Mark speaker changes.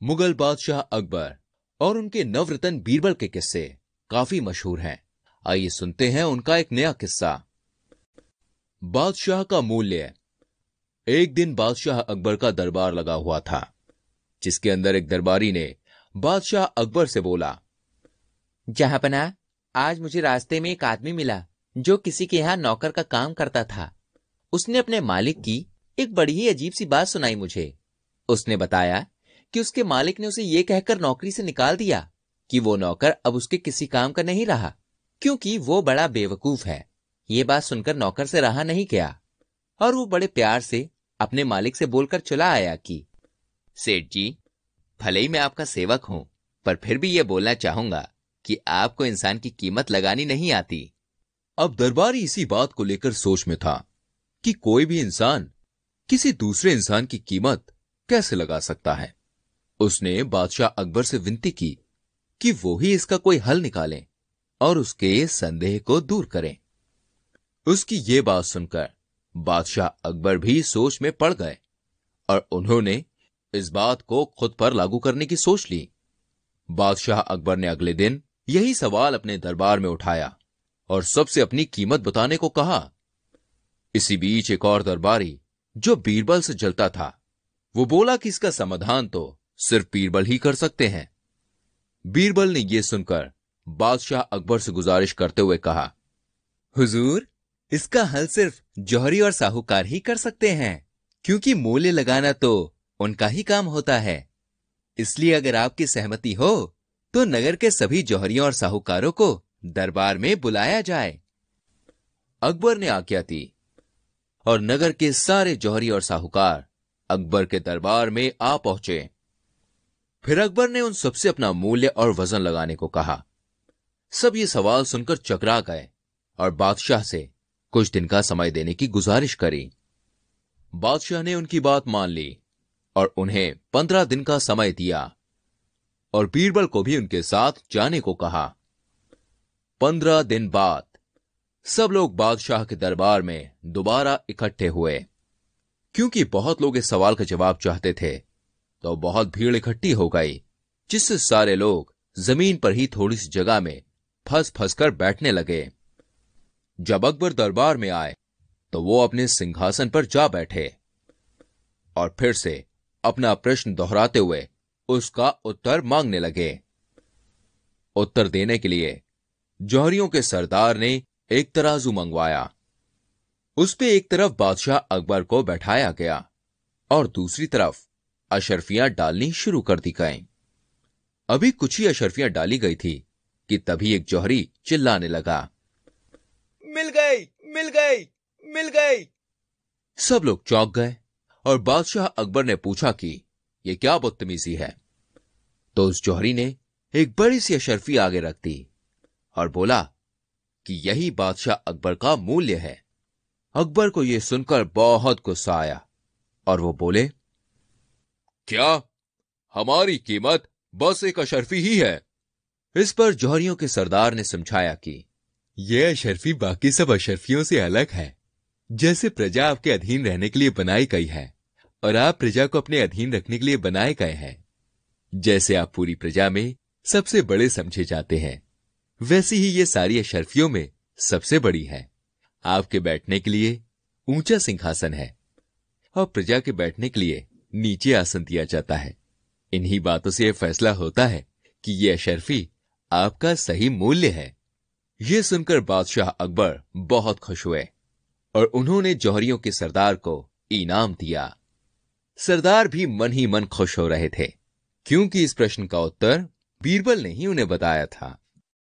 Speaker 1: मुगल बादशाह अकबर और उनके नवरत्न बीरबल के किस्से काफी मशहूर हैं। आइए सुनते हैं उनका एक नया किस्सा। बादशाह का मूल्य। एक दिन बादशाह अकबर का दरबार लगा हुआ था, जिसके अंदर एक दरबारी ने बादशाह अकबर से बोला,
Speaker 2: जहांपनाह, आज मुझे रास्ते में एक आदमी मिला जो किसी के यहाँ नौकर का काम करता था। उसने अपने मालिक की एक बड़ी ही अजीब सी बात सुनाई मुझे। उसने बताया कि उसके मालिक ने उसे ये कहकर नौकरी से निकाल दिया कि वो नौकर अब उसके किसी काम का नहीं रहा, क्योंकि वो बड़ा बेवकूफ है। ये बात सुनकर नौकर से रहा नहीं गया और वो बड़े प्यार से अपने मालिक से बोलकर चला आया कि सेठ जी, भले ही मैं आपका सेवक हूं, पर फिर भी ये बोलना चाहूंगा कि आपको इंसान की कीमत लगानी नहीं आती।
Speaker 1: अब दरबारी इसी बात को लेकर सोच में था कि कोई भी इंसान किसी दूसरे इंसान की कीमत कैसे लगा सकता है। उसने बादशाह अकबर से विनती की कि वो ही इसका कोई हल निकालें और उसके संदेह को दूर करें। उसकी ये बात सुनकर बादशाह अकबर भी सोच में पड़ गए और उन्होंने इस बात को खुद पर लागू करने की सोच ली। बादशाह अकबर ने अगले दिन यही सवाल अपने दरबार में उठाया और सबसे अपनी कीमत बताने को कहा। इसी बीच एक और दरबारी जो बीरबल से जलता था, वो बोला कि इसका समाधान तो सिर्फ बीरबल ही कर सकते हैं। बीरबल ने यह सुनकर बादशाह अकबर से गुजारिश करते हुए कहा,
Speaker 2: हुजूर, इसका हल सिर्फ जौहरी और साहूकार ही कर सकते हैं, क्योंकि मूल्य लगाना तो उनका ही काम होता है। इसलिए अगर आपकी सहमति हो तो नगर के सभी जौहरियों और साहूकारों को दरबार में बुलाया जाए।
Speaker 1: अकबर ने आज्ञा दी और नगर के सारे जौहरी और साहूकार अकबर के दरबार में आ पहुंचे। फिर अकबर ने उन सबसे अपना मूल्य और वजन लगाने को कहा। सब ये सवाल सुनकर चकरा गए और बादशाह से कुछ दिन का समय देने की गुजारिश करी। बादशाह ने उनकी बात मान ली और उन्हें 15 दिन का समय दिया और बीरबल को भी उनके साथ जाने को कहा। 15 दिन बाद सब लोग बादशाह के दरबार में दोबारा इकट्ठे हुए। क्योंकि बहुत लोग इस सवाल का जवाब चाहते थे, तो बहुत भीड़ इकट्ठी हो गई, जिससे सारे लोग जमीन पर ही थोड़ी सी जगह में फंस फंस कर बैठने लगे। जब अकबर दरबार में आए तो वो अपने सिंहासन पर जा बैठे और फिर से अपना प्रश्न दोहराते हुए उसका उत्तर मांगने लगे। उत्तर देने के लिए जौहरियों के सरदार ने एक तराजू मंगवाया। उस पे एक तरफ बादशाह अकबर को बैठाया गया और दूसरी तरफ अशर्फियां डालनी शुरू कर दी गईं। अभी कुछ ही अशर्फियां डाली गई थी कि तभी एक जौहरी चिल्लाने लगा,
Speaker 2: मिल गई, मिल गई, मिल गई।
Speaker 1: सब लोग चौंक गए और बादशाह अकबर ने पूछा कि यह क्या बदतमीजी है। तो उस जौहरी ने एक बड़ी सी अशर्फी आगे रख दी और बोला कि यही बादशाह अकबर का मूल्य है। अकबर को यह सुनकर बहुत गुस्सा आया और वो बोले, क्या हमारी कीमत बस एक अशर्फी ही है? इस पर जौहरियों के सरदार ने समझाया कि यह अशर्फी बाकी सब अशर्फियों से अलग है। जैसे प्रजा आपके अधीन रहने के लिए बनाई गई है और आप प्रजा को अपने अधीन रखने के लिए बनाए गए हैं, जैसे आप पूरी प्रजा में सबसे बड़े समझे जाते हैं, वैसी ही ये सारी अशर्फियों में सबसे बड़ी है। आपके बैठने के लिए ऊंचा सिंहासन है और प्रजा के बैठने के लिए नीचे आसन दिया जाता है। इन्हीं बातों से यह फैसला होता है कि यह अशर्फी आपका सही मूल्य है। यह सुनकर बादशाह अकबर बहुत खुश हुए और उन्होंने जौहरियों के सरदार को इनाम दिया। सरदार भी मन ही मन खुश हो रहे थे, क्योंकि इस प्रश्न का उत्तर बीरबल ने ही उन्हें बताया था।